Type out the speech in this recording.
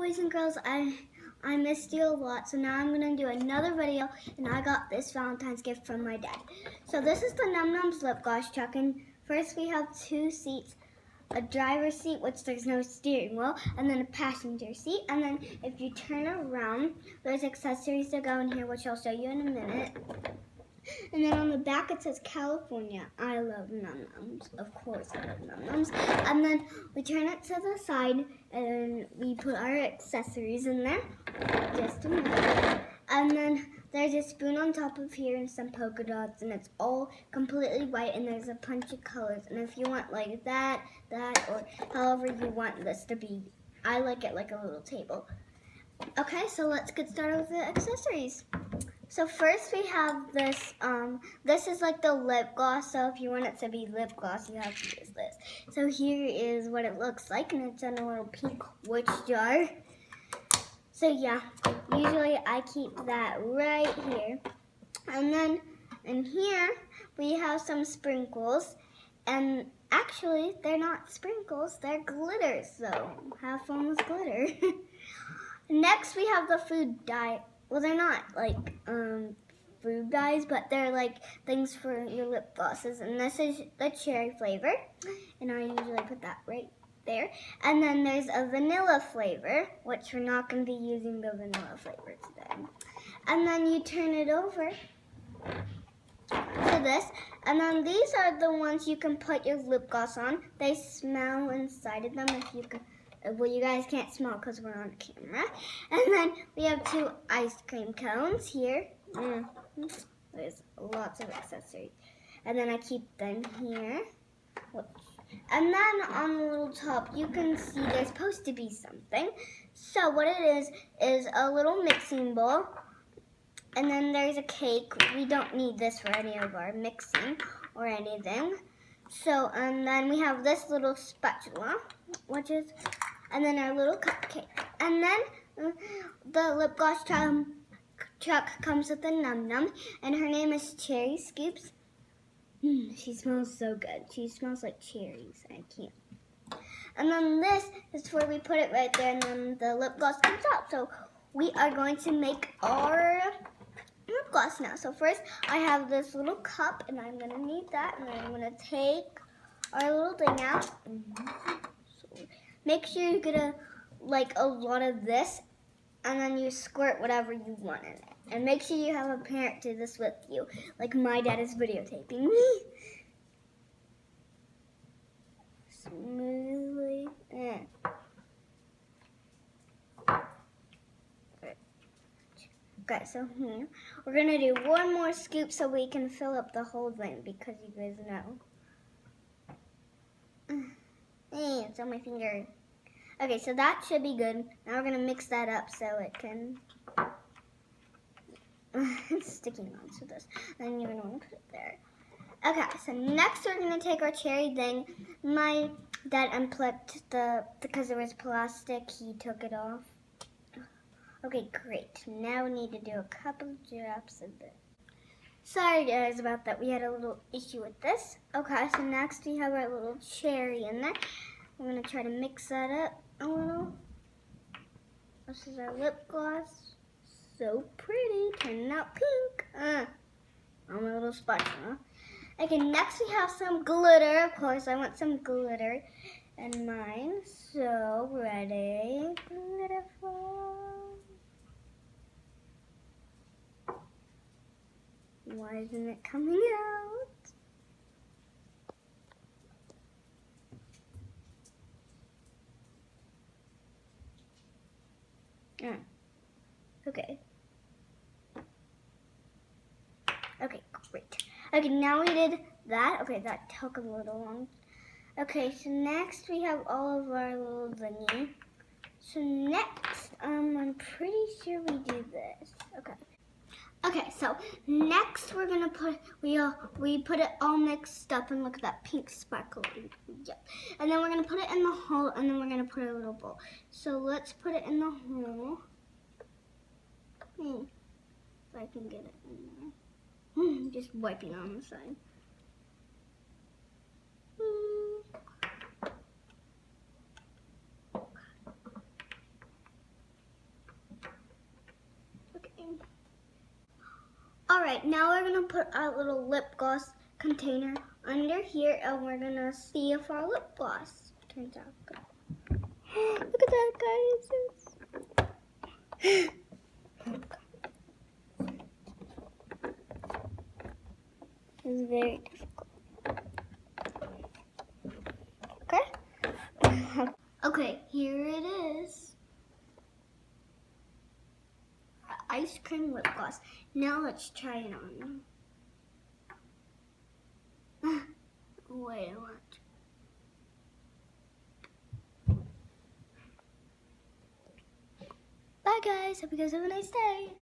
boys and girls, I missed you a lot, so now I'm going to do another video, and I got this Valentine's gift from my dad. So this is the Num Noms Lipgloss Truck, and first we have two seats, a driver's seat, which there's no steering wheel, and then a passenger seat, and then if you turn around, there's accessories that go in here, which I'll show you in a minute. And then on the back it says California. I love Num Noms. Of course I love Num Noms. And then we turn it to the side and we put our accessories in there. Just a minute. And then there's a spoon on top of here and some polka dots, and it's all completely white, and there's a bunch of colors. And if you want like that, or however you want this to be, I like it like a little table. Okay, so let's get started with the accessories. So first we have this, this is like the lip gloss, so if you want it to be lip gloss, you have to use this. So here is what it looks like, and it's in a little pink witch jar. So yeah, usually I keep that right here. And then in here, we have some sprinkles, and actually they're not sprinkles, they're glitter, so have fun with glitter. Next we have the food dye. Well, they're not like food dyes, but they're like things for your lip glosses. And this is the cherry flavor, and I usually put that right there. And then there's a vanilla flavor, which we're not going to be using the vanilla flavor today. And then you turn it over to this, and then these are the ones you can put your lip gloss on. They smell inside of them if you can. Well, you guys can't smell because we're on camera. And then we have two ice cream cones here. There's lots of accessories. And then I keep them here. And then on the little top, you can see there's supposed to be something. So what it is a little mixing bowl. And then there's a cake. We don't need this for any of our mixing or anything. So, and then we have this little spatula, which is... And then our little cupcake. And then the lip gloss truck comes with a Num Num, and her name is Cherry Scoops. She smells so good. She smells like cherries. I can't. And then this is where we put it right there, and then the lip gloss comes out. So we are going to make our lip gloss now. So first I have this little cup, and I'm going to need that, and then I'm going to take our little thing out. Make sure you get a lot of this, and then you squirt whatever you want in it. And make sure you have a parent do this with you, like my dad is videotaping me. Smoothly. Okay, so here, we're going to do one more scoop so we can fill up the whole thing, because you guys know. Hey, it's on my finger. Okay, so that should be good. Now we're gonna mix that up so it can. It's sticking onto this. Then you're gonna want to put it there. Okay, so next we're gonna take our cherry thing. My dad unplugged because there was plastic. He took it off. Okay, great. Now we need to do a couple of drops of this. Sorry guys about that. We had a little issue with this. Okay, so next we have our little cherry in there. We're going to try to mix that up a little. This is our lip gloss. So pretty. Turning out pink. On my little spatula. Okay, next we have some glitter. Of course, I want some glitter in mine. So, ready? Glitter. Why isn't it coming out? Okay. Okay, great. Okay, now we did that. Okay, that took a little long. Okay, so next we have all of our little thingy. So next, I'm pretty sure we do this. Okay. Okay, so next we're gonna put we put it all mixed up, and look at that pink sparkle. Yep. And then we're gonna put it in the hole, and then we're gonna put a little bowl. So let's put it in the hole. If I can get it in there. Just wiping on the side. Alright, now we're going to put our little lip gloss container under here and we're going to see if our lip gloss turns out good. Look at that, guys. It's very difficult. Okay? Okay, here it is. Ice cream lip gloss. Now let's try it on. Wait a minute. Bye guys, hope you guys have a nice day.